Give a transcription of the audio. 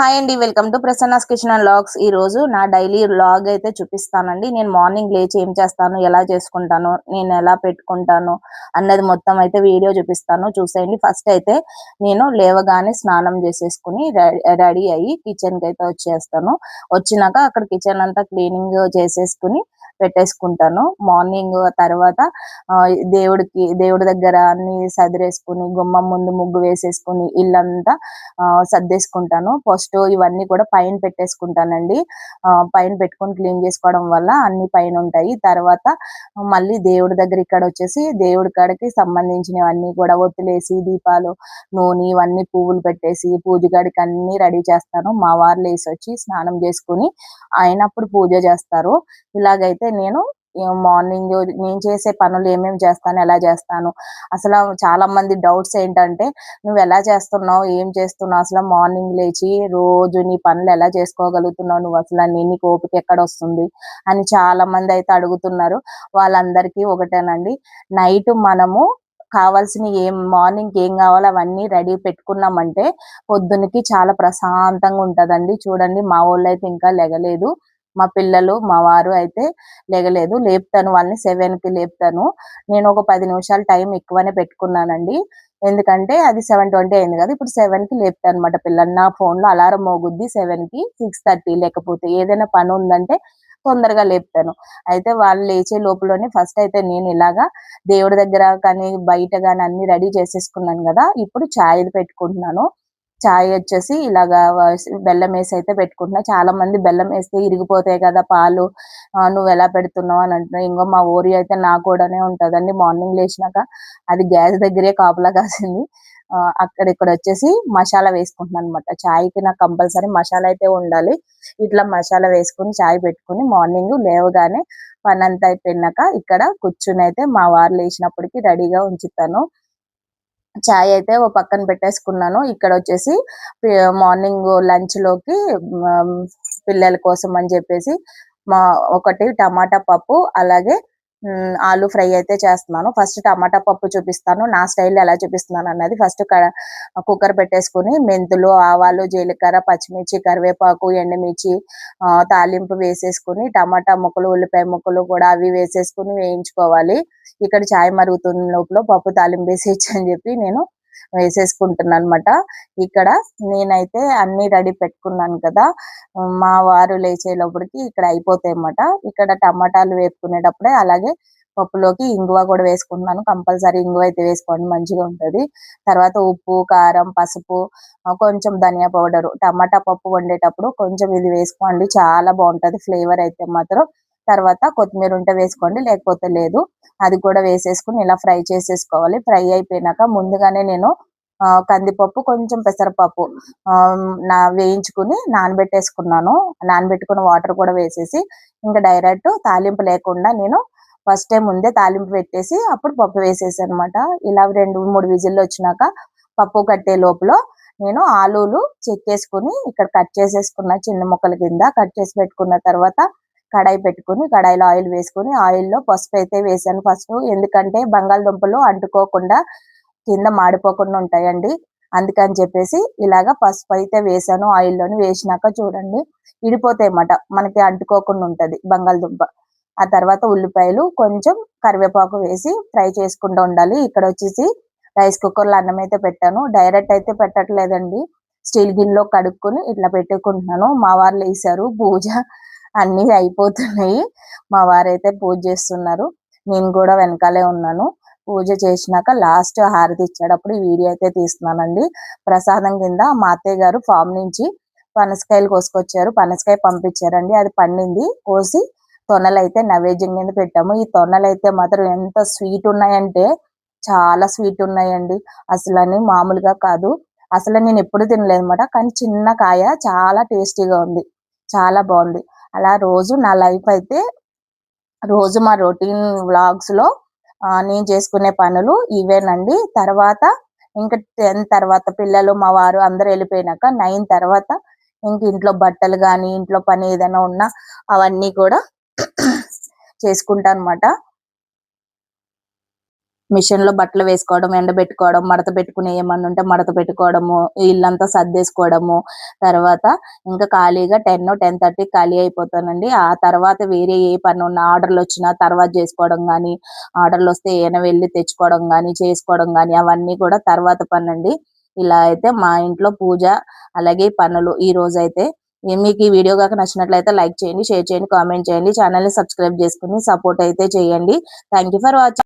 Hi అండి, welcome to Prasanna's kitchen and vlogs. ఈ రోజు నా డైలీ వ్లాగ్ అయితే చూపిస్తానండి. నేను మార్నింగ్ లేచి ఏం చేస్తాను, ఎలా చేసుకుంటాను, నేను ఎలా పెట్టుకుంటాను అన్నది మొత్తం అయితే వీడియో చూపిస్తాను, చూసేయండి. ఫస్ట్ అయితే నేను లేవగానే స్నానం చేసేసుకుని రెడీ అయ్యి కిచెన్ కి అయితే వచ్చేస్తాను. వచ్చినాక అక్కడ కిచెన్ అంతా క్లీనింగ్ చేసేసుకుని పెట్టేసుకుంటాను. మార్నింగ్ తర్వాత దేవుడి దగ్గర అన్ని సదిరేసుకుని గుమ్మం ముందు ముగ్గు వేసేసుకుని ఇల్లంతా సర్దేసుకుంటాను. ఫస్ట్ ఇవన్నీ కూడా పైన పెట్టేసుకుంటానండి. పైన పెట్టుకొని క్లీన్ చేసుకోవడం వల్ల అన్ని పైన ఉంటాయి. తర్వాత మళ్ళీ దేవుడి దగ్గర ఇక్కడ వచ్చేసి దేవుడి కాడికి సంబంధించినవన్నీ కూడా ఒత్తులేసి దీపాలు నూనె ఇవన్నీ పువ్వులు పెట్టేసి పూజ గడికి అన్ని రెడీ చేస్తాను. మా వారు లేసి వచ్చి స్నానం చేసుకుని అయినప్పుడు పూజ చేస్తారు. ఇలాగైతే నేను మార్నింగ్ నేను చేసే పనులు ఏమేమి చేస్తాను, ఎలా చేస్తాను. అసలు చాలా మంది డౌట్స్ ఏంటంటే, నువ్వు ఎలా చేస్తున్నావు, ఏం చేస్తున్నావు, అసలు మార్నింగ్ లేచి రోజు నీ పనులు ఎలా చేసుకోగలుగుతున్నావు, నువ్వు అసలు నీకు ఓపిక ఎక్కడ వస్తుంది అని చాలా మంది అయితే అడుగుతున్నారు. వాళ్ళందరికీ ఒకటేనండి, నైట్ మనము కావాల్సిన మార్నింగ్ ఏం కావాలో అవన్నీ రెడీ పెట్టుకున్నామంటే పొద్దునకి చాలా ప్రశాంతంగా ఉంటదండి. చూడండి, మా వాళ్ళు అయితే ఇంకా లెగలేదు. మా పిల్లలు మా వారు అయితే లెగలేదు. లేపుతాను వాళ్ళని, 7కి లేపుతాను. నేను ఒక 10 నిమిషాలు టైం ఎక్కువనే పెట్టుకున్నానండి. ఎందుకంటే అది 7:20 అయింది కదా, ఇప్పుడు 7కి లేపుతాను అనమాట పిల్లల్ని. నా ఫోన్ లో అలారం మోగుద్ది 7కి, 6:30. లేకపోతే ఏదైనా పని ఉందంటే తొందరగా లేపుతాను. అయితే వాళ్ళు లేచే లోపలనే ఫస్ట్ అయితే నేను ఇలాగా దేవుడి దగ్గర కానీ బయట కానీ అన్ని రెడీ చేసేసుకున్నాను కదా, ఇప్పుడు చాయ్ పెట్టుకుంటున్నాను. చాయ్ వచ్చేసి ఇలాగా బెల్లం వేసి అయితే పెట్టుకుంటున్నా. చాలా మంది బెల్లం వేస్తే ఇరిగిపోతాయి కదా పాలు, నువ్వు ఎలా పెడుతున్నావు అని అంటున్నావు. ఇంకో మా ఊరి అయితే నా కూడానే ఉంటదండి. మార్నింగ్ లేచినాక అది గ్యాస్ దగ్గరే కాపలా కాసింది. ఇక్కడ వచ్చేసి మసాలా వేసుకుంటున్నాను అనమాట. చాయ్కి నాకు కంపల్సరీ మసాలా అయితే ఉండాలి. ఇట్లా మసాలా వేసుకుని చాయ్ పెట్టుకుని మార్నింగ్ లేవగానే పని అంతా అయిపోయినాక ఇక్కడ కూర్చుని అయితే మా వారు లేచినప్పటికి రెడీగా ఉంచుతాను. చాయ్ అయితే ఓ పక్కన పెట్టేసుకున్నాను. ఇక్కడ వచ్చేసి మార్నింగ్ లంచ్ లోకి పిల్లల కోసం అని చెప్పేసి ఒకటి టమాటా పప్పు, అలాగే ఆలు ఫ్రై అయితే చేస్తున్నాను. ఫస్ట్ టమాటా పప్పు చూపిస్తాను, నా స్టైల్ ఎలా చూపిస్తున్నాను అన్నది. ఫస్ట్ కుక్కర్ పెట్టేసుకుని మెంతులు, ఆవాలు, జీలకర్ర, పచ్చిమిర్చి, కరివేపాకు, ఎండుమిర్చి తాలింపు వేసేసుకుని టమాటా ముక్కలు, ఉల్లిపాయ ముక్కలు కూడా అవి వేసేసుకుని వేయించుకోవాలి. ఇక్కడ చాయ్ మరుగుతున్న లోపల పప్పు తాలింపు వేసేయచ్చు అని చెప్పి నేను వేసేసుకుంటున్నాను అనమాట. ఇక్కడ నేనైతే అన్ని రెడీ పెట్టుకున్నాను కదా, మా వారు లేచే లోపలికి ఇక్కడ అయిపోతాయి అన్నమాట. ఇక్కడ టమాటాలు వేపుకునేటప్పుడే అలాగే పప్పులోకి ఇంగువ కూడా వేసుకుంటున్నాను. కంపల్సరీ ఇంగువ అయితే వేసుకోండి, మంచిగా ఉంటది. తర్వాత ఉప్పు, కారం, పసుపు, కొంచెం ధనియా పౌడర్. టమాటా పప్పు వండేటప్పుడు కొంచెం ఇది వేసుకోండి, చాలా బాగుంటది ఫ్లేవర్ అయితే మాత్రం. తర్వాత కొత్తిమీర ఉంటే వేసుకోండి, లేకపోతే లేదు. అది కూడా వేసేసుకుని ఇలా ఫ్రై చేసేసుకోవాలి. ఫ్రై అయిపోయినాక ముందుగానే నేను కందిపప్పు, కొంచెం పెసరపప్పు వేయించుకుని నానబెట్టేసుకున్నాను. నానబెట్టుకున్న వాటర్ కూడా వేసేసి ఇంకా డైరెక్ట్ తాలింపు లేకుండా నేను ఫస్ట్ టైం ముందే తాలింపు పెట్టేసి అప్పుడు పప్పు వేసేసాను అనమాట. ఇలా 2-3 విజిల్లు వచ్చినాక పప్పు కట్టే లోపల నేను ఆలూలు చెక్కేసుకుని ఇక్కడ కట్ చేసేసుకున్న చిన్న ముక్కల కింద కట్ చేసి పెట్టుకున్న తర్వాత కడాయి పెట్టుకుని కడాయిలో ఆయిల్ వేసుకుని ఆయిల్లో పసుపు అయితే వేసాను ఫస్ట్. ఎందుకంటే బంగాళదుంపలు అంటుకోకుండా కింద మాడిపోకుండా ఉంటాయండి, అందుకని చెప్పేసి ఇలాగా పసుపు అయితే వేసాను. ఆయిల్లోని వేసినాక చూడండి ఇడిపోతాయి అన్నమాట, మనకి అంటుకోకుండా ఉంటది బంగాళదుంప. ఆ తర్వాత ఉల్లిపాయలు, కొంచెం కరివేపాకు వేసి ఫ్రై చేసుకుంటూ ఉండాలి. ఇక్కడ వచ్చేసి రైస్ కుక్కర్లో అన్నం అయితే పెట్టాను. డైరెక్ట్ అయితే పెట్టట్లేదండి, స్టీల్ గిన్నెలో కడుక్కొని ఇట్లా పెట్టుకుంటున్నాను. మా వారు లేసారు, పూజ అన్ని అయిపోతున్నాయి. మా వారైతే పూజ చేస్తున్నారు, నేను కూడా వెనకాలే ఉన్నాను. పూజ చేసినాక లాస్ట్ హారతి ఇచ్చేటప్పుడు ఈ వీడియో అయితే తీస్తున్నానండి. ప్రసాదం కింద మా అత్తయ్య గారు ఫామ్ నుంచి పనసకాయలు కోసుకొచ్చారు, పనసకాయ పంపించారండి. అది పండింది, కోసి తొనలు అయితే నైవేద్యం కింద పెట్టాము. ఈ తొనలు అయితే మాత్రం ఎంత స్వీట్ ఉన్నాయంటే చాలా స్వీట్ ఉన్నాయండి, అసలు మామూలుగా కాదు. అసలు నేను ఎప్పుడు తినలేదు అనమాట, కానీ చిన్న కాయ చాలా టేస్టీగా ఉంది, చాలా బాగుంది. అలా రోజు నా లైఫ్ అయితే రోజు మా రొటీన్ వ్లాగ్స్ లో నేను చేసుకునే పనులు ఇవేనండి. తర్వాత ఇంకా 10 తర్వాత పిల్లలు మా వారు అందరూ వెళ్ళిపోయినాక 9 తర్వాత ఇంక ఇంట్లో బట్టలు కానీ ఇంట్లో పని ఏదైనా ఉన్నా అవన్నీ కూడా చేసుకుంటా అనమాట. మిషన్ లో బట్టలు వేసుకోవడం, ఎండబెట్టుకోవడం, మడత పెట్టుకునే ఏమన్నా ఉంటే మడత పెట్టుకోవడము, ఇల్లంతా సర్దేసుకోవడము. తర్వాత ఇంకా ఖాళీగా 10, 10:30 ఖాళీ అయిపోతానండి. ఆ తర్వాత వేరే ఏ పని ఉన్నా ఆర్డర్లు వచ్చినా తర్వాత చేసుకోవడం గానీ, ఆర్డర్లు వస్తే ఏమైనా వెళ్ళి తెచ్చుకోవడం గానీ, చేసుకోవడం గానీ అవన్నీ కూడా తర్వాత పనండి. ఇలా అయితే మా ఇంట్లో పూజ అలాగే పనులు ఈ రోజైతే. మీకు ఈ వీడియో గాక నచ్చినట్లయితే లైక్ చేయండి, షేర్ చేయండి, కామెంట్ చేయండి. ఛానల్ ని సబ్స్క్రైబ్ చేసుకుని సపోర్ట్ అయితే చేయండి. Thank you for watching.